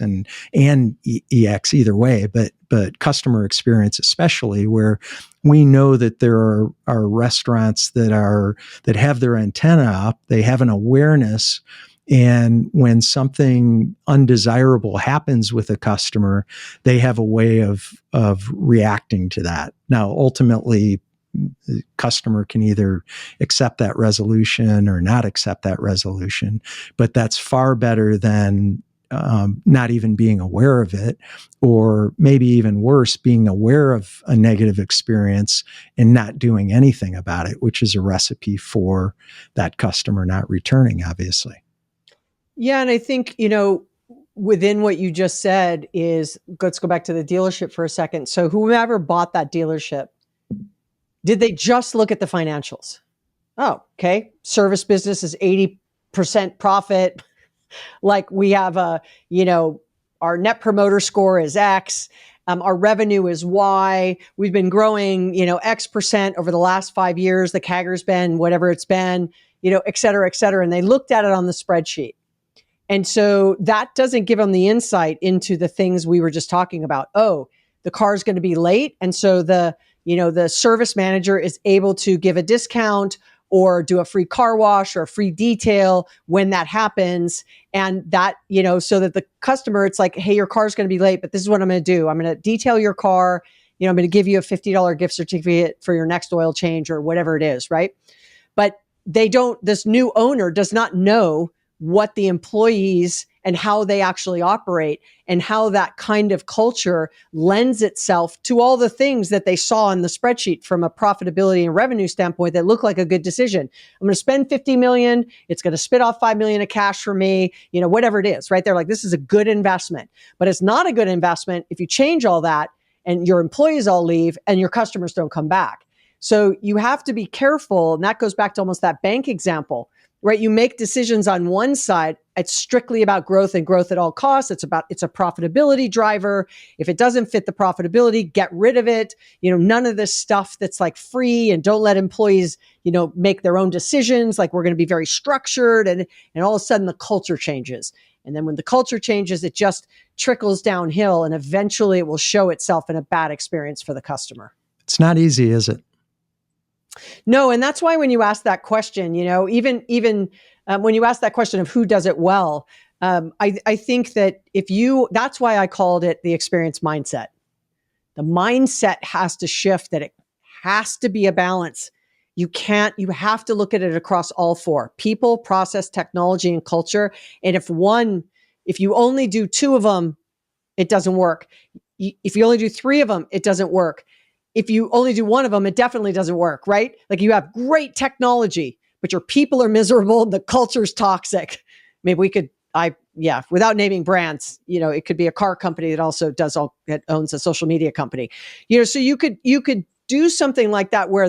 and EX either way, but customer experience especially, where we know that there are restaurants that have their antenna up, they have an awareness, and when something undesirable happens with a customer, they have a way of reacting to that. Now, ultimately, the customer can either accept that resolution or not accept that resolution, but that's far better than not even being aware of it, or maybe even worse, being aware of a negative experience and not doing anything about it, which is a recipe for that customer not returning, obviously. Yeah. And I think, within what you just said is, let's go back to the dealership for a second. So whoever bought that dealership, did they just look at the financials? Oh, okay. Service business is 80% profit. Like we have our net promoter score is X. Our revenue is Y. We've been growing, X percent over the last 5 years. The CAGR's been whatever it's been, et cetera, et cetera. And they looked at it on the spreadsheet. And so that doesn't give them the insight into the things we were just talking about. Oh, the car's going to be late. And so the service manager is able to give a discount or do a free car wash or a free detail when that happens. And that, so that the customer, it's like, hey, your car's going to be late, but this is what I'm going to do. I'm going to detail your car. I'm going to give you a $50 gift certificate for your next oil change or whatever it is. Right. But this new owner does not know what the employees and how they actually operate, and how that kind of culture lends itself to all the things that they saw in the spreadsheet from a profitability and revenue standpoint that look like a good decision. I'm going to spend $50 million. It's going to spit off $5 million of cash for me, whatever it is, right? They're like, this is a good investment, but it's not a good investment if you change all that and your employees all leave and your customers don't come back. So you have to be careful. And that goes back to almost that bank example. right? You make decisions on one side. It's strictly about growth and growth at all costs. It's a profitability driver. If it doesn't fit the profitability, get rid of it. None of this stuff that's like free, and don't let employees, make their own decisions. Like, we're going to be very structured, and all of a sudden the culture changes. And then when the culture changes, it just trickles downhill, and eventually it will show itself in a bad experience for the customer. It's not easy, is it? No, and that's why when you ask that question, even when you ask that question of who does it well, I think that that's why I called it the experience mindset. The mindset has to shift, that it has to be a balance. You have to look at it across all four: people, process, technology, and culture. And if you only do two of them, it doesn't work. If you only do three of them, it doesn't work. If you only do one of them, it definitely doesn't work, right? Like, you have great technology, but your people are miserable and the culture's toxic. Maybe without naming brands, it could be a car company that also owns a social media company. So you could do something like that where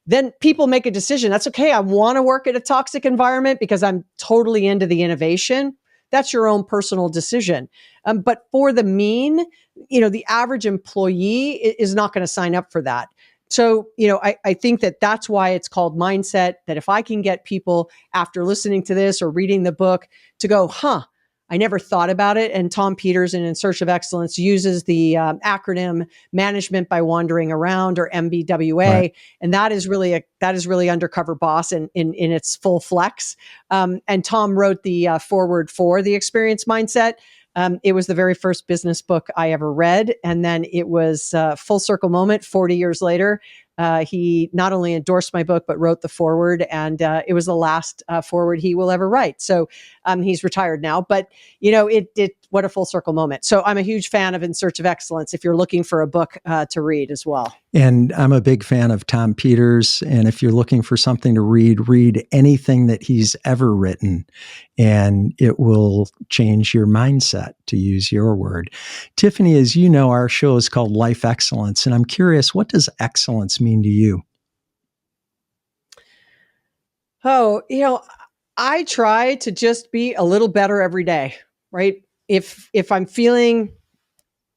then people make a decision. That's okay. I want to work at a toxic environment because I'm totally into the innovation. That's your own personal decision. But for the the average employee is not going to sign up for that. So, I think that's why it's called mindset, that if I can get people after listening to this or reading the book to go, I never thought about it. And Tom Peters in Search of Excellence uses the acronym Management by Wandering Around, or MBWA. Right. And that is really Undercover Boss in its full flex. And Tom wrote the foreword for the Experience Mindset. It was the very first business book I ever read. And then it was full circle moment 40 years later. He not only endorsed my book, but wrote the foreword, and it was the last foreword he will ever write. So he's retired now, but what a full circle moment. So I'm a huge fan of In Search of Excellence if you're looking for a book to read as well. And I'm a big fan of Tom Peters. And if you're looking for something to read anything that he's ever written, and it will change your mindset, to use your word. Tiffani, as you know, our show is called Life Excellence. And I'm curious, what does excellence mean to you? Oh, I try to just be a little better every day, right? If I'm feeling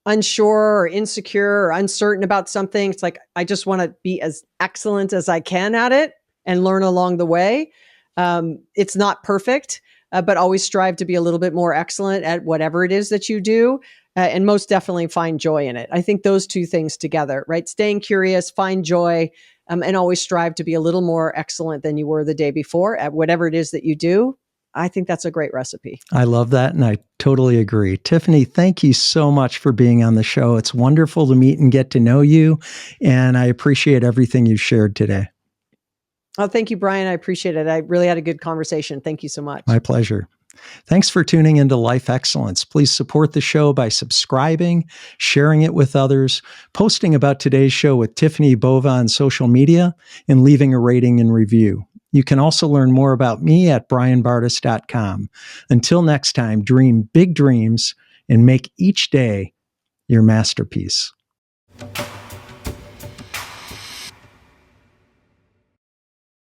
unsure or insecure or uncertain about something, it's like, I just want to be as excellent as I can at it and learn along the way. It's not perfect, but always strive to be a little bit more excellent at whatever it is that you do. And most definitely find joy in it. I think those two things together, right? Staying curious, find joy, and always strive to be a little more excellent than you were the day before at whatever it is that you do. I think that's a great recipe. I love that. And I totally agree. Tiffani, thank you so much for being on the show. It's wonderful to meet and get to know you. And I appreciate everything you shared today. Oh, thank you, Brian. I appreciate it. I really had a good conversation. Thank you so much. My pleasure. Thanks for tuning into Life Excellence. Please support the show by subscribing, sharing it with others, posting about today's show with Tiffani Bova on social media, and leaving a rating and review. You can also learn more about me at brianbartes.com. Until next time, dream big dreams and make each day your masterpiece.